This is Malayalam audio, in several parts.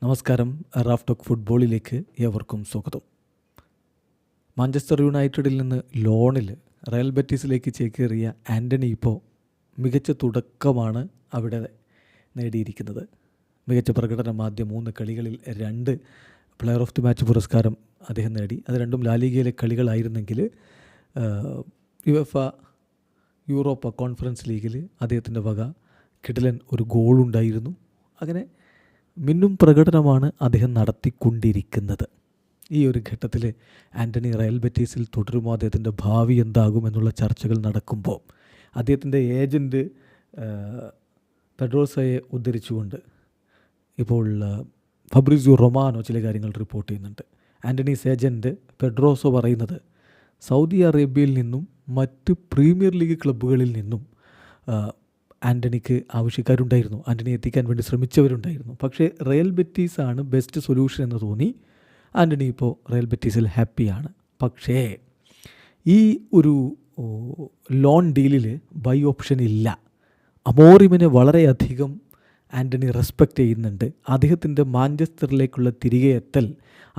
നമസ്കാരം. റാഫ് ടോക്ക് ഫുട്ബോളിലേക്ക് ഏവർക്കും സ്വാഗതം. മാഞ്ചസ്റ്റർ യുണൈറ്റഡിൽ നിന്ന് ലോണിൽ റയൽ ബെറ്റീസിലേക്ക് ചേക്കേറിയ ആൻ്റണി ഇപ്പോൾ മികച്ച തുടക്കമാണ് അവിടെ നേടിയിരിക്കുന്നത്. മികച്ച പ്രകടനം ആദ്യ 3 കളികളിൽ 2 പ്ലെയർ ഓഫ് ദി മാച്ച് പുരസ്കാരം അദ്ദേഹം നേടി. അത് രണ്ടും ലാലിഗയിലെ കളികളായിരുന്നെങ്കിൽ യുഎഫ യൂറോപ്പ കോൺഫറൻസ് ലീഗിൽ അദ്ദേഹത്തിൻ്റെ വക കിടിലൻ ഒരു ഗോളുണ്ടായിരുന്നു. അങ്ങനെ മിന്നും പ്രകടനമാണ് അദ്ദേഹം നടത്തിക്കൊണ്ടിരിക്കുന്നത്. ഈ ഒരു ഘട്ടത്തിൽ ആൻ്റണി റയൽ ബെറ്റീസിൽ തുടരുമോ, അദ്ദേഹത്തിൻ്റെ ഭാവി എന്താകുമെന്നുള്ള ചർച്ചകൾ നടക്കുമ്പോൾ അദ്ദേഹത്തിൻ്റെ ഏജൻറ്റ് പെഡ്രോസയെ ഉദ്ധരിച്ചുകൊണ്ട് ഇപ്പോൾ ഫബ്രിസിയോ റൊമാനോ ചില കാര്യങ്ങൾ റിപ്പോർട്ട് ചെയ്യുന്നുണ്ട്. ആൻ്റണീസ് ഏജൻറ്റ് പെഡ്രോസോ പറയുന്നത് സൗദി അറേബ്യയിൽ നിന്നും മറ്റ് പ്രീമിയർ ലീഗ് ക്ലബ്ബുകളിൽ നിന്നും ആൻ്റണിക്ക് ആവശ്യക്കാരുണ്ടായിരുന്നു, ആൻ്റണി എത്തിക്കാൻ വേണ്ടി ശ്രമിച്ചവരുണ്ടായിരുന്നു. പക്ഷേ റയൽ ബെറ്റീസാണ് ബെസ്റ്റ് സൊല്യൂഷൻ എന്ന് തോന്നി. ആൻ്റണി ഇപ്പോൾ റയൽ ബെറ്റീസിൽ ഹാപ്പിയാണ്. പക്ഷേ ഈ ഒരു ലോൺ ഡീലിൽ ബൈ ഓപ്ഷൻ ഇല്ല. അമോറിമിനെ വളരെയധികം ആൻ്റണി റെസ്പെക്റ്റ് ചെയ്യുന്നുണ്ട്. അദ്ദേഹത്തിൻ്റെ മാഞ്ചസ്റ്ററിലേക്കുള്ള തിരികെ എത്തൽ,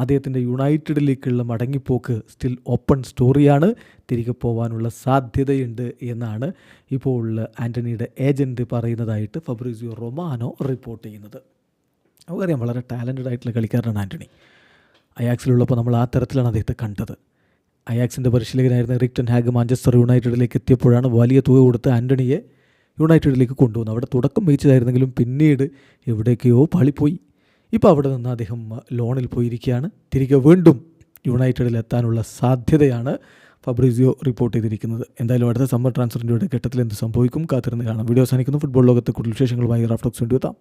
അദ്ദേഹത്തിൻ്റെ യുണൈറ്റഡിലേക്കുള്ള മടങ്ങിപ്പോക്ക് സ്റ്റിൽ ഓപ്പൺ സ്റ്റോറിയാണ്. തിരികെ പോകാനുള്ള സാധ്യതയുണ്ട് എന്നാണ് ഇപ്പോൾ ആൻ്റണിയുടെ ഏജൻറ്റ് പറയുന്നതായിട്ട് ഫബ്രിസിയോ റൊമാനോ റിപ്പോർട്ട് ചെയ്യുന്നത്. നമുക്കറിയാം, വളരെ ടാലൻറ്റഡ് ആയിട്ടുള്ള കളിക്കാരനാണ് ആൻ്റണി. അയാക്സിലുള്ളപ്പോൾ നമ്മൾ ആ തരത്തിലാണ് അദ്ദേഹത്തെ കണ്ടത്. അയാക്സിൻ്റെ പരിശീലകനായിരുന്ന എറിക് ടെൻ ഹാഗ് മാഞ്ചസ്റ്റർ യുണൈറ്റഡിലേക്ക് എത്തിയപ്പോഴാണ് വലിയ തുക കൊടുത്ത് ആൻ്റണിയെ യുണൈറ്റഡിലേക്ക് കൊണ്ടുവന്നു. അവിടെ തുടക്കം മികച്ചതായിരുന്നെങ്കിലും പിന്നീട് എവിടേക്കോ പാളിപ്പോയി. ഇപ്പോൾ അവിടെ നിന്ന് അദ്ദേഹം ലോണിൽ പോയിരിക്കുകയാണ്. തിരികെ വീണ്ടും യുണൈറ്റഡിൽ എത്താനുള്ള സാധ്യതയാണ് ഫബ്രിസിയോ റിപ്പോർട്ട് ചെയ്തിരിക്കുന്നത്. എന്തായാലും അടുത്ത സമ്മർ ട്രാൻസ്ഫറിൻ്റെ ഘട്ടത്തിൽ എന്ത് സംഭവിക്കും കാത്തിരുന്ന് കാണാം. വീഡിയോ അവസാനിക്കുന്നു. ഫുട്ബോൾ ലോകത്തെ കൂടുതൽ വിശേഷങ്ങളുമായി റാഫ് ടോക്സ് കൊണ്ടുവെത്താം.